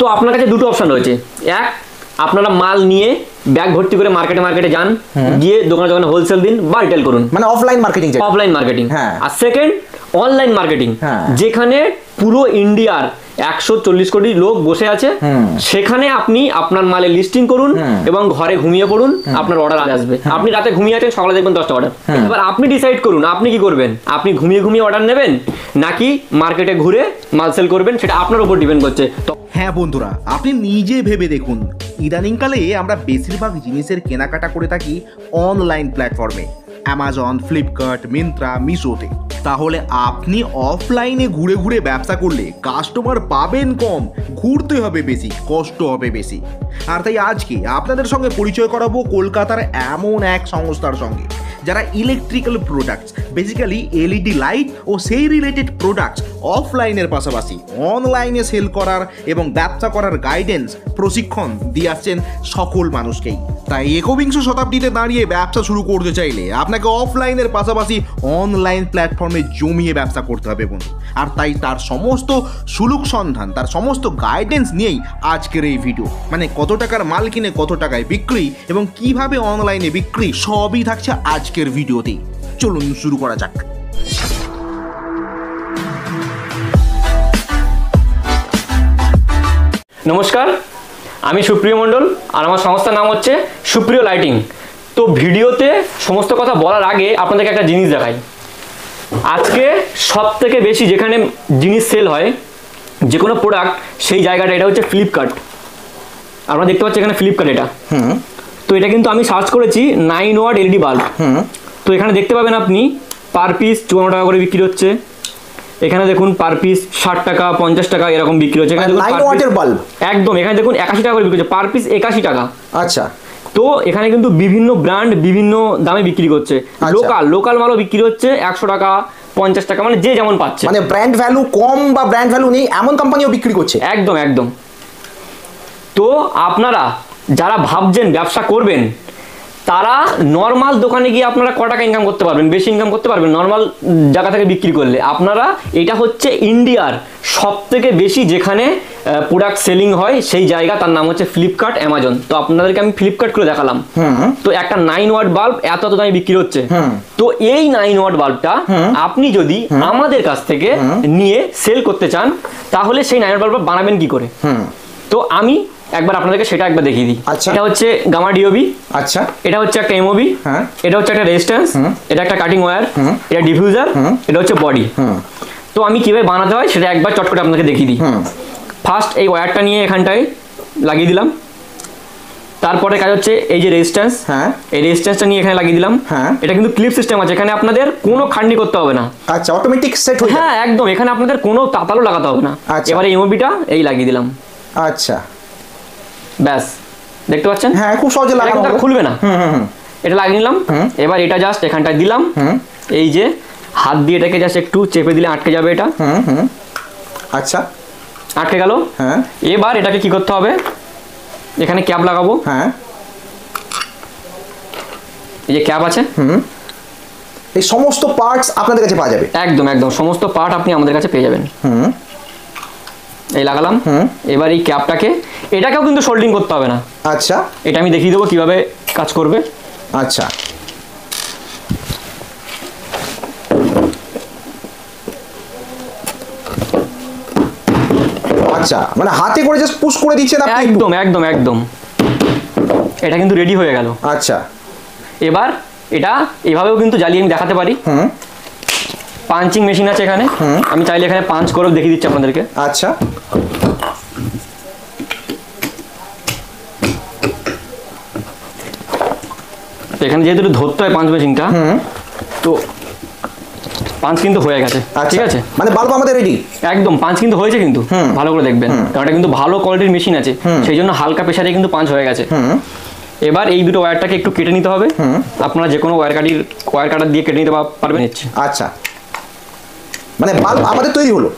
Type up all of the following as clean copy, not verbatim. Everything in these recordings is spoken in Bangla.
তো আপনার কাছে দুটো অপশন রয়েছে। এক, আপনারা মাল নিয়ে ব্যাগ ভর্তি করে মার্কেটে যান, গিয়ে দোকানে হোলসেল দিন বা রিটেল করুন, মানে অফলাইন মার্কেটিং। আর সেকেন্ড, অনলাইন মার্কেটিং, যেখানে পুরো ইন্ডিয়ার 140 কোটি লোক বসে আছে, সেখানে আপনি আপনার মালের লিস্টিং করুন এবং ঘরে ঘুমিয়ে পড়ুন, আপনার অর্ডার আসবে। আপনি রাতে ঘুমিয়ে আছেন, সকালে দেখবেন 10টা অর্ডার। এবার আপনি ডিসাইড করুন আপনি কি করবেন, আপনি ঘুমিয়ে অর্ডার নেবেন নাকি মার্কেটে ঘুরে মাল সেল করবেন, সেটা আপনার উপর ডিপেন্ড করছে। হ্যাঁ বন্ধুরা, আপনি নিজে ভেবে দেখুন, ইদানিংকালে আমরা বেশিরভাগ জিনিসের কেনাকাটা করে থাকি অনলাইন প্ল্যাটফর্মে, অ্যামাজন, ফ্লিপকার্ট, মিন্ত্রা, মিশোতে। তাহলে আপনি অফলাইনে ঘুরে ঘুরে ব্যবসা করলে কাস্টমার পাবেন কম, ঘুরতে হবে বেশি, কষ্ট হবে বেশি। আর তাই আজকে আপনাদের সঙ্গে পরিচয় করাবো কলকাতার এমন এক সংস্থার সঙ্গে যারা electrical products, basically LED light ও সেই রিলেটেড প্রোডাক্টস অফলাইনের পাশাপাশি অনলাইনে সেল করার এবং ব্যবসা করার গাইডেন্স, প্রশিক্ষণ দিয়ে আসছেন সকল মানুষকেই। তাই একবিংশ শতাব্দীতে দাঁড়িয়ে ব্যবসা শুরু করতে চাইলে আপনাকে অফলাইনের পাশাপাশি অনলাইন প্ল্যাটফর্মে জমিয়ে ব্যবসা করতে হবে বন্ধু। আর তাই তার সমস্ত সুলুক সন্ধান, তার সমস্ত গাইডেন্স নিয়েই আজকের এই ভিডিও। মানে কত টাকার মাল কিনে কত টাকায় বিক্রি এবং কিভাবে অনলাইনে বিক্রি, সবই থাকছে আজকের ভিডিওতেই। চলুন শুরু করা যাক। নমস্কার, আমি সুপ্রিয় মণ্ডল আর আমার সংস্থার নাম হচ্ছে সুপ্রিয় লাইটিং। তো ভিডিওতে সমস্ত কথা বলার আগে আপনাদেরকে একটা জিনিস দেখাই। আজকে সব থেকে বেশি যেখানে জিনিস সেল হয়, যে কোনো প্রোডাক্ট, সেই জায়গাটা এটা হচ্ছে ফ্লিপকার্ট। আপনারা দেখতে পাচ্ছেন এখানে ফ্লিপকার্ট এটা। তো এটা কিন্তু আমি সার্চ করেছি 9 ওয়াট এলইডি বাল্ব। তো এখানে দেখতে পাবেন আপনি পার পিস 54 টাকা করে বিক্রি হচ্ছে। এখানে দেখুন পার পিস 60 টাকা, 50 টাকা এরকম বিক্রি হচ্ছে। এখানে দেখুন 9 ওয়াটের বাল্ব একদম, এখানে দেখুন 81 টাকা করে বিক্রি হচ্ছে, পার পিস 81 টাকা। আচ্ছা। তো এখানে কিন্তু বিভিন্ন ব্র্যান্ড বিভিন্ন দামে বিক্রি করছে। লোকাল মালও বিক্রি হচ্ছে 100 টাকা, 50 টাকা, মানে যে যেমন পাচ্ছে। মানে ব্র্যান্ড ভ্যালু কম বা ব্র্যান্ড ভ্যালু নেই এমন কোম্পানিও বিক্রি করছে। একদম। তো আপনারা যারা ভাবছেন ব্যবসা করবেন, তারা নর্মাল দোকানে গিয়ে আপনারা ক টাকা ইনকাম করতে পারবেন, বেশি ইনকাম করতে পারবেন নর্মাল জায়গা থেকে বিক্রি করলে। আপনারা, এটা হচ্ছে ইন্ডিয়ার সব থেকে বেশি যেখানে প্রোডাক্ট সেলিং হয় সেই জায়গা, তার নাম হচ্ছে ফ্লিপকার্ট, অ্যামাজন। তো আপনাদেরকে আমি ফ্লিপকার্ট করে দেখালাম। তো একটা 9 ওয়াট বাল্ব এত দামে বিক্রি হচ্ছে। তো এই 9 ওয়াট বাল্বটা আপনি যদি আমাদের কাছ থেকে নিয়ে সেল করতে চান, তাহলে সেই 9 ওয়াট বাল্ব বানাবেন কি করে? তো আমি একবার আপনাদেরকে সেটা একবার দেখিয়ে দিই। এটা হচ্ছে গামা ডিওবি। আচ্ছা। এটা হচ্ছে একটা এমওবি। এটা হচ্ছে একটা রেজিস্ট্যান্স। এটা একটা কাটিং ওয়্যার। এটা ডিফিউজার। এটা হচ্ছে বডি। তো আমি কিভাবে বানাতে হয় সেটা একবার চট করে আপনাকে দেখিয়ে দিই। ফার্স্ট এই ওয়্যারটা নিয়ে এখানটায় লাগিয়ে দিলাম। তারপরে কাজ হচ্ছে এই যে রেজিস্ট্যান্স, এই রেজিস্ট্যান্সটা নিয়ে এখানে লাগিয়ে দিলাম। এটা কিন্তু ক্লিপ সিস্টেম আছে, এখানে আপনাদের কোনো খাটনি করতে হবে না। আচ্ছা, অটোমেটিক সেট হয়ে যায়। হ্যাঁ একদম, এখানে আপনাদের কোনো তাতালও লাগাতে হবে না। এবারে এমওবিটা এই লাগিয়ে দিলাম। আচ্ছা, ব্যাস, দেখতে পাচ্ছেন? হ্যাঁ, খুব সহজে লাগানো, খুলবে না। এটা লাগিয়ে নিলাম। এবার এটা জাস্ট এখানটায় দিলাম, এই যে হাত দিয়ে এটাকে জাস্ট একটু চেপে দিলে আটকে যাবে এটা। আচ্ছা, আটকে গেল। এবার এটাকে কি করতে হবে, এখানে ক্যাপ লাগাবো। এই যে ক্যাপ আছে, এই সমস্ত পার্টস আপনাদের কাছে পাওয়া যাবে। একদম সমস্ত পার্ট আপনি আমাদের কাছে পেয়ে যাবেন। এই লাগালাম। এবার এই ক্যাপটাকে, এটাকেও কিন্তু সোল্ডিং করতে হবে না। আচ্ছা, এটা আমি দেখিয়ে দেবো কিভাবে কাজ করবে। আচ্ছা, আচ্ছা, মানে হাতে করে জাস্ট পুশ করে দিচ্ছেন আপনি। একদম এটা কিন্তু রেডি হয়ে গেল। আচ্ছা, এবার এটা এভাবেও কিন্তু জ্বালিয়ে আমি দেখাতে পারি। পাঞ্চিং মেশিন আছে এখানে, আমি চাইলে এখানে পাঞ্চ করেও দেখিয়ে দিচ্ছি আপনাদেরকে। আচ্ছা, এখানে যেহেতু ধরতে হয় পাঞ্চ মেশিনটা, তো পাঞ্চ কিন্তু হয়ে গেছে। ঠিক আছে, মানে বাল্ব আমাদের রেডি। একদম, পাঞ্চ কিন্তু হয়েছে, কিন্তু ভালো করে দেখবেন, কারণ এটা কিন্তু ভালো কোয়ালিটির মেশিন আছে, সেই জন্য হালকা প্রেসারে কিন্তু পাঞ্চ হয়ে গেছে। এবার এই দুটো ওয়্যারটাকে একটু কেটে নিতে হবে। আপনারা যে কোনো ওয়্যার কাটার দিয়ে কেটে নিতে পারবেন। আচ্ছা, মানে বাল্ব আমাদের তৈরি হলো।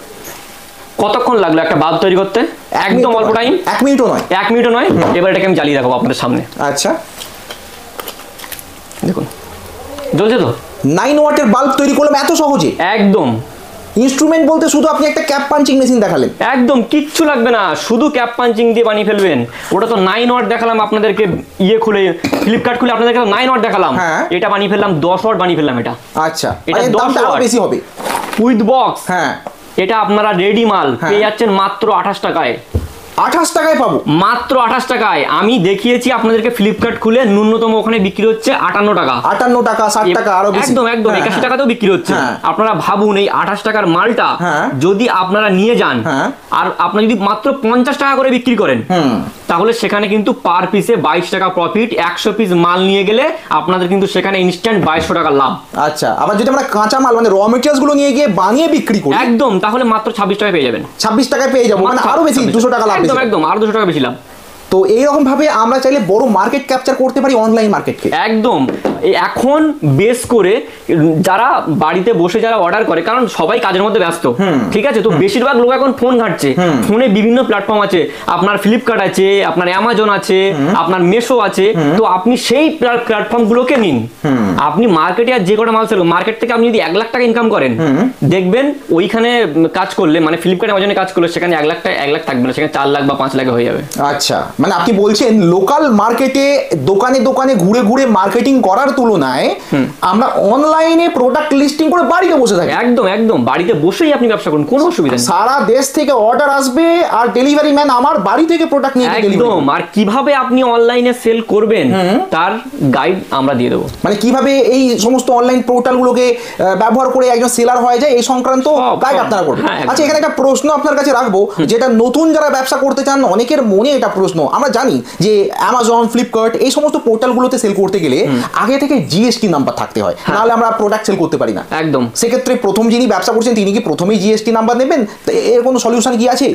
কতক্ষণ লাগলো একটা বাল্ব তৈরি করতে? একদম অল্প টাইম, 1 মিনিটও নয়। 1 মিনিটও নয়। এবার এটাকে আমি জ্বালিয়ে দেখাবো আপনাদের সামনে। আচ্ছা, দেখুন জ্বলছে তো। 9 ওয়াটের বাল্ব তৈরি করলাম এত সহজে। একদম ইনস্ট্রুমেন্ট বলতে শুধু আপনি একটা ক্যাপ পাঞ্চিং মেশিন দেখালেন। একদম কিচ্ছু লাগবে না, শুধু ক্যাপ পাঞ্চিং দিয়ে বানিয়ে ফেলবেন। ওটা তো 9 ওয়াট দেখালাম আপনাদেরকে, খুলে ফ্লিপকার্ট খুলে আপনাদেরকে 9 ওয়াট দেখালাম, হ্যাঁ। এটা বানিয়ে ফেললাম 10 ওয়াট বানিয়ে ফেললাম এটা। আচ্ছা, এটা এর 10 দামটা আরো ওয়াট। বেশি হবে। উইথ বক্স, হ্যাঁ, এটা আপনারা রেডি মাল হ্যাঁ। পেয়ে যাচ্ছেন মাত্র 28 টাকায়। 28 টাকায় পাবো? মাত্র 28 টাকায়। আমি দেখিয়েছি আপনাদেরকে ফ্লিপকার্ট খুলে, ন্যূনতম ওখানে বিক্রি হচ্ছে 58 টাকা, 58 টাকা, 60 টাকা আরো বেশি। একদম একদম হ্যাঁ, 81 হ্যাঁ। টাকাতেও বিক্রি হচ্ছে। হ্যাঁ। আপনারা ভাবুন এই 28 টাকার মালটা হ্যাঁ। যদি আপনারা নিয়ে যান, হ্যাঁ। আর আপনারা যদি মাত্র 50 টাকা করে বিক্রি করেন, তাহলে সেখানে কিন্তু পার পিসে 22 টাকা প্রফিট। 100 পিস মাল নিয়ে গেলে আপনাদের কিন্তু সেখানে ইনস্ট্যান্ট 2200 টাকা লাভ। আচ্ছা, আবার যদি আমরা কাঁচা মাল মানে র মেটেরিয়ালস গুলো নিয়ে গিয়ে বানিয়ে বিক্রি করি, একদম, তাহলে মাত্র 26 টাকায় পেয়ে যাবেন। 26 টাকায় পেয়ে যাবো, মানে আরো বেশি 200 টাকা লাভ। একদম একদম, আরো 200 টাকা বেশি লাভ। তো এইরকম ভাবে আমরা চাইলে বড় মার্কেট ক্যাপচার করতে পারি অনলাইন মার্কেটকে। একদম, এখন বেস করে যারা বাড়িতে বসে যারা অর্ডার করে, কারণ সবাই কাজের মধ্যে ব্যস্ত, ঠিক আছে, তো বেশিরভাগ লোক এখন ফোন ঘাটছে। ফোনে বিভিন্ন প্ল্যাটফর্ম আছে, আপনার ফ্লিপকার্ট আছে, আপনার অ্যামাজন আছে, আপনার মেশো আছে। তো আপনি সেই প্ল্যাটফর্ম গুলোকে নিন। আপনি মার্কেটে আর যে কটা মাল সেল, মার্কেট থেকে আপনি যদি 1 লাখ টাকা ইনকাম করেন, দেখবেন ওইখানে কাজ করলে, মানে ফ্লিপকার্ট অ্যামাজনে কাজ করলে, সেখানে 1 লাখ টাকা 1 লাখ থাকবে না, সেখানে 4 লাখ বা 5 লাখে হয়ে যাবে। আচ্ছা, মানে আপনি বলছেন লোকাল মার্কেটে দোকানে দোকানে ঘুরে ঘুরে মার্কেটিং করার তুলনায় আমরা অনলাইনে প্রোডাক্ট লিস্টিং করে বাড়িতে বসে থাকি। একদম একদম, বাড়িতে বসেই আপনি ব্যবসা করুন, কোনো অসুবিধা নেই। সারা দেশ থেকে অর্ডার আসবে আর ডেলিভারি ম্যান আমার বাড়ি থেকে প্রোডাক্ট নিয়ে একদম, আর কিভাবে আপনি অনলাইনে সেল করবেন তার গাইড আমরা দিয়ে দেবো। মানে কিভাবে এই সমস্ত অনলাইন পোর্টাল গুলোকে ব্যবহার করে একজন সেলার হয়ে যায় এই সংক্রান্ত গাইড আপনারা করবেন। আচ্ছা, এখানে একটা প্রশ্ন আপনার কাছে রাখবো, যেটা নতুন যারা ব্যবসা করতে চান অনেকের মনে এটা প্রশ্ন। আমরা জানি যে অ্যামাজন, ফ্লিপকার্ট এই সমস্ত পোর্টালগুলোতে সেল করতে গেলে আগে থেকে জিএসটি নাম্বার থাকতে হয়, নাহলে আমরা প্রোডাক্ট সেল করতে পারি না। একদম, সেক্ষেত্রে প্রথম যিনি ব্যবসা করছেন তিনি কি প্রথমেই জিএসটি নাম্বার নেবেন? এর কোনো সলিউশন কি আছে?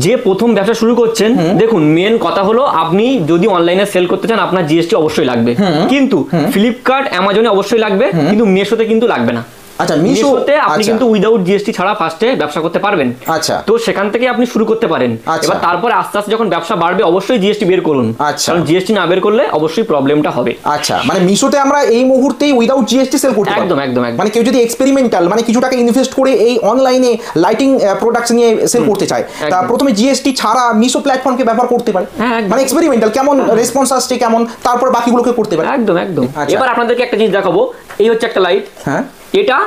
যে প্রথম ব্যবসা শুরু করছেন, দেখুন মেন কথা হলো আপনি যদি অনলাইনে সেল করতে চান আপনার জিএসটি অবশ্যই লাগবে, কিন্তু ফ্লিপকার্ট অ্যামাজনে অবশ্যই লাগবে, কিন্তু মেশোতে কিন্তু লাগবে না। আচ্ছা, মিশোতে আপনি কিন্তু উইদাউট জিএসটি ছাড়া ফার্স্টে ব্যবসা করতে পারবেন। আচ্ছা, তো সেখান থেকে আপনি শুরু করতে পারেন। এবার তারপরে আস্তে আস্তে যখন ব্যবসা বাড়বে অবশ্যই জিএসটি বের করুন, কারণ জিএসটি না বের করলে অবশ্যই প্রবলেমটা হবে। আচ্ছা, মানে মিশোতে আমরা এই মুহূর্তেই উইদাউট জিএসটি সেল করতে পারবো। একদম একদম, মানে কেউ যদি এক্সপেরিমেন্টাল মানে কিছু টাকা ইনভেস্ট করে এই অনলাইনে লাইটিং প্রোডাক্টস নিয়ে সেল করতে চায়, তা প্রথমে জিএসটি ছাড়া মিশো প্ল্যাটফর্মকে ব্যবহার করতে পারে। মানে এক্সপেরিমেন্টাল কেমন রেসপন্স আসছে কেমন, তারপর বাকিগুলোকে করতে পারে। একদম একদম। এবার আপনাদেরকে একটা জিনিস দেখাবো, এই হচ্ছে একটা লাইট। হ্যাঁ, এটা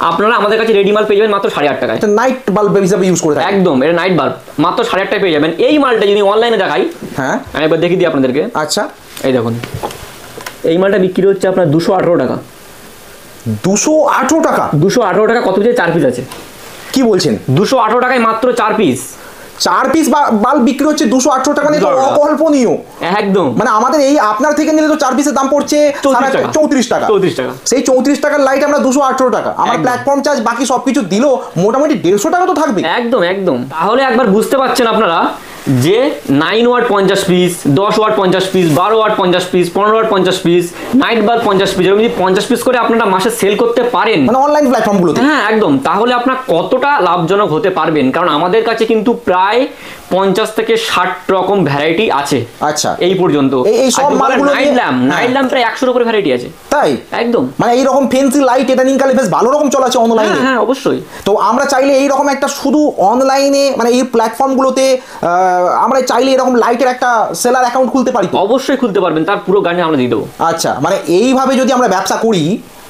আপনারা আমাদের কাছে রেডি মাল পেয়ে যাবেন মাত্র 8.5 টাকায়। এটা নাইট বাল্ব হিসেবে ইউজ করে থাকে। একদম, এটা নাইট বাল্ব মাত্র 8.5 টাকায় পেয়ে যাবেন। এই মালটা যদি অনলাইনে দেখাই, হ্যাঁ আমি একবার দেখিয়ে দিই আপনাদেরকে। আচ্ছা, এই দেখুন, এই মালটা বিক্রি হচ্ছে আপনার 218 টাকা। 218 টাকা? 218 টাকা কত পিসে? 4 পিস আছে। কি বলছেন? 218 টাকায় মাত্র 4 পিস। 4 পিস বাল্ব বিক্রি হচ্ছে 218 টাকা, নিয়ে অকল্পনীয়। একদম, মানে আমাদের এই আপনার থেকে নিলে তো 4 পিসের দাম পড়ছে 34 টাকা। 34 টাকা। সেই 34 টাকার লাইট আমরা 218 টাকা, আমার প্ল্যাটফর্ম চার্জ বাকি সবকিছু দিল মোটামুটি 150 টাকা তো থাকবে। একদম একদম। তাহলে একবার বুঝতে পারছেন আপনারা যে 9 watt 50 piece, 10 watt 50 piece, 12 watt 50 piece, 15 watt 50 piece, night bulb 50 piece, এরকম যদি 50 পিস করে আপনারা মাসে সেল করতে পারেন, মানে অনলাইন প্ল্যাটফর্মগুলোতে, হ্যাঁ একদম, তাহলে আপনার কতটা লাভজনক হতে পারবেন। কারণ আমাদের কাছে কিন্তু প্রায় 50 থেকে 60 রকম ভ্যারাইটি আছে। আচ্ছা, এই পর্যন্ত এই সব মালগুলো নাইট ল্যাম্প প্রায় 100 এর উপরে ভ্যারাইটি আছে। তাই? একদম, মানে এই রকম ফেন্সি লাইট এটা নিনকালে বেশ ভালো রকম চলাছে অনলাইনে। হ্যাঁ অবশ্যই। তো আমরা চাইলে এই রকম একটা শুধু অনলাইনে মানে এই প্ল্যাটফর্মগুলোতে আমরা চাইলে এরকম লাইটের একটা সেলার অ্যাকাউন্ট খুলতে পারি তো? অবশ্যই খুলতে পারবেন, তার পুরো গাড়ি আমরা দিয়ে দেবো। আচ্ছা, মানে এইভাবে যদি আমরা ব্যবসা করি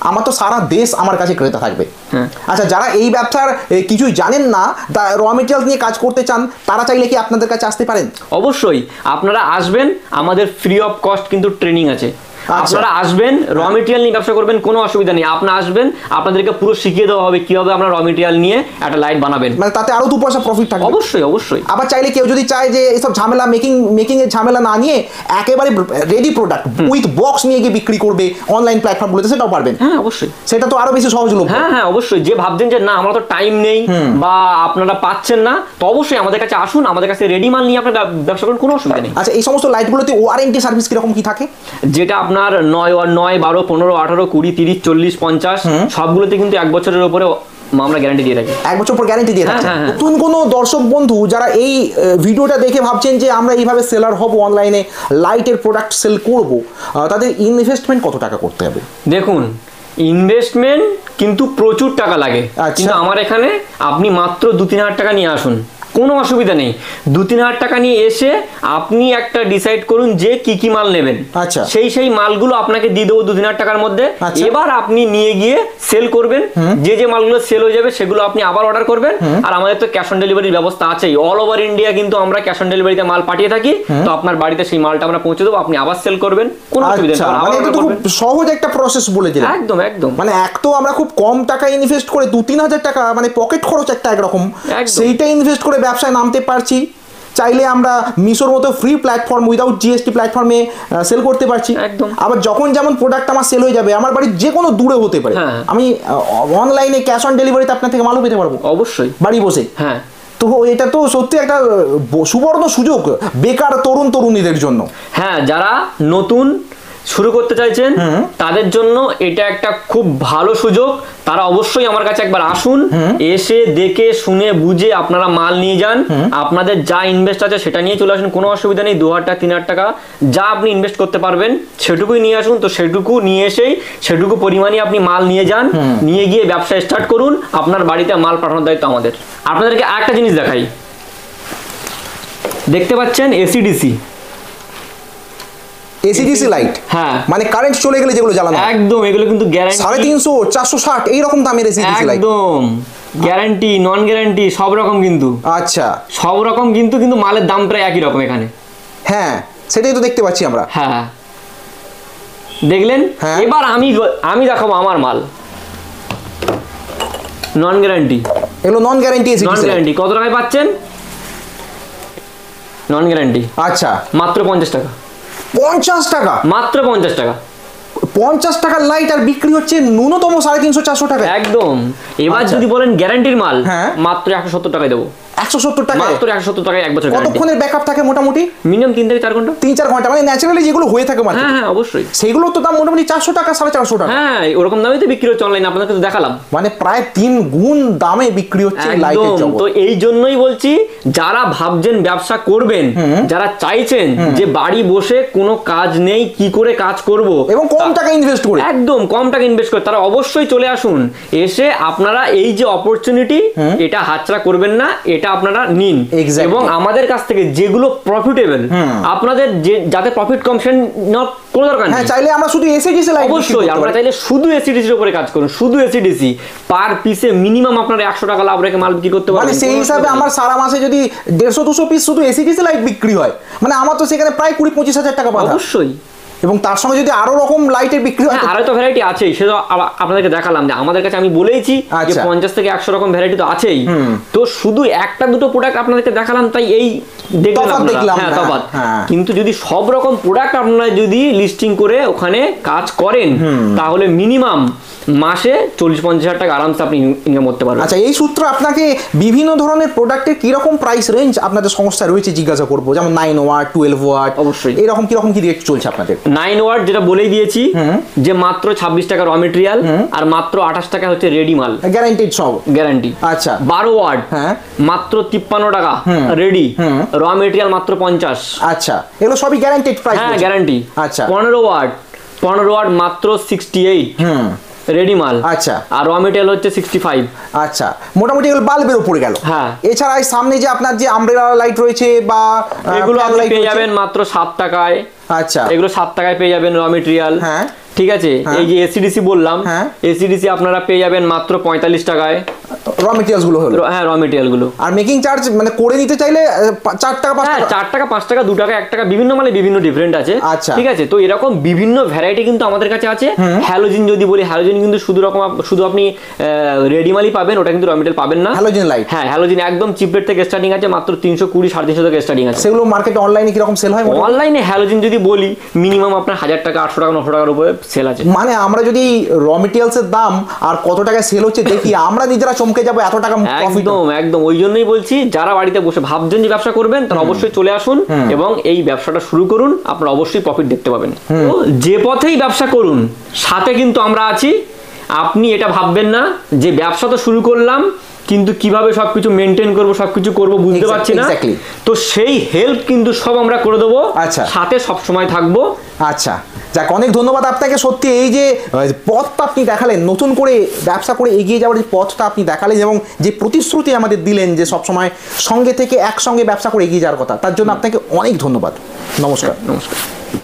আমার তো সারা দেশ আমার কাছে ক্রেতা থাকবে। আচ্ছা, যারা এই ব্যবসার কিছুই জানেন না, র মেটেরিয়ালস নিয়ে কাজ করতে চান, তারা চাইলে কি আপনাদের কাছে আসতে পারেন? অবশ্যই, আপনারা আসবেন, আমাদের ফ্রি অফ কস্ট কিন্তু ট্রেনিং আছে। আপনারা আসবেন, র মেটেরিয়াল নিয়ে ব্যবসা করবেন, কোনো অসুবিধা নেই। আপনারা আসবেন, আপনাদেরকে পুরো শিখিয়ে দেওয়া হবে কিভাবে আমরা র মেটেরিয়াল নিয়ে একটা লাইট বানাবেন। মানে তাতে আরো 2 পয়সা প্রফিট থাকবে। অবশ্যই অবশ্যই। আবার চাইলে কেউ যদি চায় যে এইসব ঝামেলা মেকিং এর ঝামেলা না নিয়ে একেবারে রেডি প্রোডাক্ট উইথ বক্স নিয়ে গিয়ে বিক্রি করবে অনলাইন প্ল্যাটফর্মগুলোতে, সেটাও পারবেন। হ্যাঁ অবশ্যই, সেটা তো আরো বেশি সহজলভ্য। হ্যাঁ হ্যাঁ অবশ্যই। যে ভাবছেন যে না আমার তো টাইম নেই বা আপনারা পাচ্ছেন না, তো অবশ্যই আমাদের কাছে আসুন, আমাদের কাছে রেডি মাল নিয়ে আপনারা ব্যবসা করুন, কোনো অসুবিধা নেই। আচ্ছা, এই সমস্ত লাইটগুলোতে ওয়ারেন্টি সার্ভিস কিরকম কি থাকে? যেটা আপনার 9, 12, 15, 18, 20, 30, 40, 50 সবগুলোতে কিন্তু 1 বছরের উপরে আমরা গ্যারান্টি দিয়ে থাকি। 1 বছর পর গ্যারান্টি দিয়ে থাকি। হ্যাঁ। নতুন কোনো দর্শক বন্ধু যারা এই ভিডিওটা দেখে ভাবছেন যে আমরা এইভাবে সেলার হব, অনলাইনে লাইটের প্রোডাক্ট সেল করব, তাদের ইনভেস্টমেন্ট কত টাকা করতে হবে? দেখুন, ইনভেস্টমেন্ট কিন্তু প্রচুর টাকা লাগে, আচ্ছা। কিন্তু আমার এখানে আপনি মাত্র 2-3 হাজার টাকা নিয়ে আসুন, কোনো অসুবিধা নেই। 2-3 হাজার টাকা নিয়ে এসে আপনি একটা ডিসাইড করুন যে কি কি মাল নেবেন, আচ্ছা। সেই মালগুলো আপনাকে দিয়ে দেবো 2-3 হাজার টাকার মধ্যে। আচ্ছা। এবার আপনি নিয়ে গিয়ে সেল করবেন, যে মালগুলো সেল হয়ে যাবে সেগুলো আপনি আবার অর্ডার করবেন। আর আমাদের তো ক্যাশ অন ডেলিভারির ব্যবস্থা আছেই, অল ওভার ইন্ডিয়া কিন্তু আমরা ক্যাশ অন ডেলিভারিতে মাল পাঠিয়ে থাকি। তো আপনার বাড়িতে সেই মালটা আমরা পৌঁছে দেবো, আপনি আবার সেল করবেন, কোনো অসুবিধা আচ্ছা, নেই, আবার মানে এটা order তো খুব করবেন। সহজ একটা প্রসেস বলে দিলেন। একদম একদম। মানে এক তো আমরা খুব কম টাকা ইনভেস্ট করে 2-3 হাজার টাকা, মানে পকেট খরচ একটা একরকম, একদম। সেইটা ইনভেস্ট করে ব্যবসায় নামতে পারছি। চাইলে আমরা মিশোর মতো ফ্রি প্ল্যাটফর্ম উইদাউট জিএসটি প্ল্যাটফর্মে সেল করতে পারছি। একদম। আবার যখন যেমন প্রোডাক্ট আমার সেল হয়ে যাবে, আমার বাড়ির যে কোনো দূরে হতে পারে, হ্যাঁ। আমি অনলাইনে ক্যাশ অন ডেলিভারিতে আপনার থেকে মালও পেতে পারবো অবশ্যই। বাড়ি বসে। হ্যাঁ, তো এটা তো সত্যি একটা সুবর্ণ সুযোগ বেকার তরুণীদের জন্য। হ্যাঁ, যারা নতুন শুরু করতে চাইছেন তাদের জন্য এটা একটা খুব ভালো সুযোগ। তারা অবশ্যই আমার কাছে একবার আসুন, এসে দেখে শুনে বুঝে আপনারা মাল নিয়ে যান। আপনাদের যা ইনভেস্ট আছে সেটা নিয়ে চলে আসুন, কোনো অসুবিধা নেই। 2,000-3,000 টাকা যা আপনি ইনভেস্ট করতে পারবেন সেটুকুই নিয়ে আসুন। তো সেটুকু নিয়ে এসেই সেটুকু পরিমাণে আপনি মাল নিয়ে যান, নিয়ে গিয়ে ব্যবসা স্টার্ট করুন। আপনার বাড়িতে মাল পাঠানোর দায়িত্ব আমাদের। আপনাদেরকে আরেকটা জিনিস দেখাই, দেখতে পাচ্ছেন এসিডিসি লাইট। হ্যাঁ, মানে কারেন্ট চলে গেলে যেগুলো জ্বালানো হয়। একদম, এগুলো কিন্তু গ্যারান্টি 350, 460 এইরকম দামের এসিডিসি লাইট। একদম গ্যারান্টি, নন গ্যারান্টি সব রকম, কিন্তু আচ্ছা, সব রকম কিন্তু মালের দাম প্রায় একই রকম এখানে। হ্যাঁ সেটাই তো দেখতে পাচ্ছি আমরা। হ্যাঁ, দেখলেন? হ্যাঁ। এবার আমি দেখাবো আমার মাল নন গ্যারান্টি। এগুলো নন গ্যারান্টি নন এসিডিসি লাইট। গ্যারান্টি কত টাকায় পাচ্ছেন? নন গ্যারান্টি আচ্ছা, মাত্র 50 টাকা। 50 টাকা? মাত্র 50 টাকা। 50 টাকার লাইট আর বিক্রি হচ্ছে ন্যূনতম 350-400 টাকা। একদম। এবার আচ্ছা। যদি বলেন গ্যারান্টির মাল, হ্যাঁ। মাত্র 170 টাকায় দেবো। 170 টাকা? মাত্র 170 টাকায় 1 বছর গ্যারান্টি। কতক্ষণের ব্যাকআপ থাকে মোটামুটি? মিনিমাম 3 থেকে 4 ঘন্টা। 3-4 ঘন্টা, মানে ন্যাচারালি যেগুলো হয়ে থাকে মার্কেটে। হ্যাঁ হ্যাঁ, অবশ্যই। সেগুলো তো দাম মোটামুটি 400 টাকা, 450 টাকা। হ্যাঁ, ওরকম দামে তো বিক্রি হচ্ছে অনলাইনে, আপনাদেরকে তো দেখালাম। মানে প্রায় 3 গুণ দামে বিক্রি হচ্ছে লাইটের একদম। জগৎ। তো এই জন্যই বলছি, যারা ভাবছেন ব্যবসা করবেন, যারা চাইছেন যে বাড়ি বসে কোনো কাজ নেই, কি করে কাজ করব এবং কম টাকা ইনভেস্ট করে, একদম কম টাকা ইনভেস্ট করে, তারা অবশ্যই চলে আসুন। এসে আপনারা এই যে অপরচুনিটি, এটা হাতছাড়া করবেন না, এটা আপনারা নিন। Exactly. এবং আমাদের কাছ থেকে যেগুলো প্রফিটেবল, আপনাদের যাতে প্রফিট কম সে কোনো দরকার হ্যাঁ নেই। চাইলে আমরা শুধু এসিডিসি লাইট অবশ্যই আপনারা চাইলে শুধু এসিডিসির উপরে কাজ করুন, শুধু এসিডিসি। পার পিসে মিনিমাম আপনারা 100 টাকা লাভ রেখে মাল বিক্রি করতে পারবেন। মানে সেই হিসাবে আমার সারা মাসে যদি 150-200 পিস শুধু এসিডিসি লাইট বিক্রি হয়, মানে আমার তো সেখানে প্রায় 20-25 হাজার টাকা বাঁধা। অবশ্যই। এবং তার সঙ্গে যদি আরো রকম লাইটের বিক্রি হয়, হ্যাঁ, আরো তো ভ্যারাইটি আছেই, সেটা আপনাদেরকে দেখালাম যে আমাদের কাছে আমি বলেইছি যে আচ্ছা। 50 থেকে 100 রকম ভ্যারাইটি তো আছেই। তো শুধু একটা দুটো প্রোডাক্ট আপনাদেরকে দেখালাম, তাই এই দেখলেন তফাৎ আপনারা। দেখলাম, হ্যাঁ, হ্যাঁ, তফাৎ। হ্যাঁ। কিন্তু যদি সব রকম প্রোডাক্ট আপনারা যদি লিস্টিং করে ওখানে কাজ করেন, তাহলে মিনিমাম মাসে 40-50 হাজার টাকা আরামসে আপনি ইনকাম করতে পারবেন। আচ্ছা, এই সূত্রে আপনাকে বিভিন্ন ধরনের প্রোডাক্টের কিরকম প্রাইস রেঞ্জ আপনাদের সংস্থা রয়েছে জিজ্ঞাসা করবো, যেমন 9 ওয়াট, 12 ওয়াট, অবশ্যই। এরকম কিরকম কি রেট চলছে আপনাদের? 9 ওয়াট যেটা বলেই দিয়েছি, যে মাত্র 26 টাকা র মেটেরিয়াল, আর মাত্র 28 টাকা হচ্ছে রেডি মাল, গ্যারান্টেড সব? গ্যারান্টি। আচ্ছা। 12 ওয়াট হ্যাঁ, মাত্র 53 টাকা রেডি, র মেটেরিয়াল মাত্র 50। আচ্ছা, এগুলো সবই গ্যারান্টেড প্রাইস? হ্যাঁ, গ্যারান্টি। আচ্ছা। 15 ওয়াট মাত্র 68 রেডি মাল। আচ্ছা। আর র মেটেরিয়াল হচ্ছে 65। আচ্ছা, মোটামুটি এগুলো বাল্বের উপরে গেল। হ্যাঁ। এছাড়া এই সামনে যে আপনার যে আমব্রেলা লাইট রয়েছে বা এগুলো fan আপনি light পেয়ে রয়েছে? যাবেন মাত্র 7 টাকায়। আচ্ছা, এগুলো 7 টাকায় পেয়ে যাবেন র মেটেরিয়াল। হ্যাঁ, ঠিক আছে। এই যে এসিডিসি বললাম, হ্যাঁ। এসিডিসি আপনারা পেয়ে যাবেন মাত্র 45 টাকায়। র মেটেরিয়ালস গুলো হলো। হ্যাঁ, র মেটেরিয়াল গুলো। আর মেকিং চার্জ মানে করে নিতে চাইলে 4 টাকা 5 হ্যাঁ, টাকা? 4 টাকা 5 টাকা 2 টাকা 1 টাকা, বিভিন্ন মালে বিভিন্ন ডিফারেন্ট আছে। আচ্ছা। ঠিক আছে। তো এরকম বিভিন্ন ভ্যারাইটি কিন্তু আমাদের কাছে আছে। হ্যালোজিন যদি বলি, হ্যালোজিন কিন্তু শুধু আপনি রেডি মালই পাবেন, ওটা কিন্তু র মেটেরিয়াল পাবেন না। Halogen light? হ্যাঁ, হ্যালোজিন একদম চিপ রেট থেকে স্টার্টিং আছে, মাত্র 320-350 থেকে স্টার্টিং আছে। সেগুলো মার্কেটে অনলাইনে কিরকম সেল হয়? অনলাইনে হ্যালোজিন যদি বলি, মিনিমাম আপনার 1000 টাকা, 800 টাকা, 900 টাকার উপরে সেল আছে। মানে আমরা যদি র মেটেরিয়ালসের দাম আর কত টাকায় সেল হচ্ছে দেখি, আমরা নিজেরা চমকে যাবো, এত টাকা প্রফিট। একদম একদম। ওই জন্যই বলছি, যারা বাড়িতে বসে ভাবছেন যে ব্যবসা করবেন, তারা অবশ্যই চলে আসুন এবং এই ব্যবসাটা শুরু করুন, আপনারা অবশ্যই প্রফিট দেখতে পাবেন। তো যে পথেই ব্যবসা করুন, সাথে কিন্তু আমরা আছি। আপনি এটা ভাববেন না যে ব্যবসা তো শুরু করলাম, কিন্তু কিভাবে সবকিছু মেনটেন করব, সবকিছু করব বুঝতে পারছি না। Exactly. তো সেই হেল্প কিন্তু সব আমরা করে দেবো। আচ্ছা। সাথে সব সময় থাকবো। আচ্ছা, যাক, অনেক ধন্যবাদ আপনাকে। সত্যি এই যে পথটা আপনি দেখালেন, নতুন করে ব্যবসা করে এগিয়ে যাওয়ার যে পথটা আপনি দেখালেন এবং যে প্রতিশ্রুতি আমাদের দিলেন যে সবসময় সঙ্গে থেকে একসঙ্গে ব্যবসা করে এগিয়ে যাওয়ার কথা, তার জন্য আপনাকে অনেক ধন্যবাদ। নমস্কার। নমস্কার।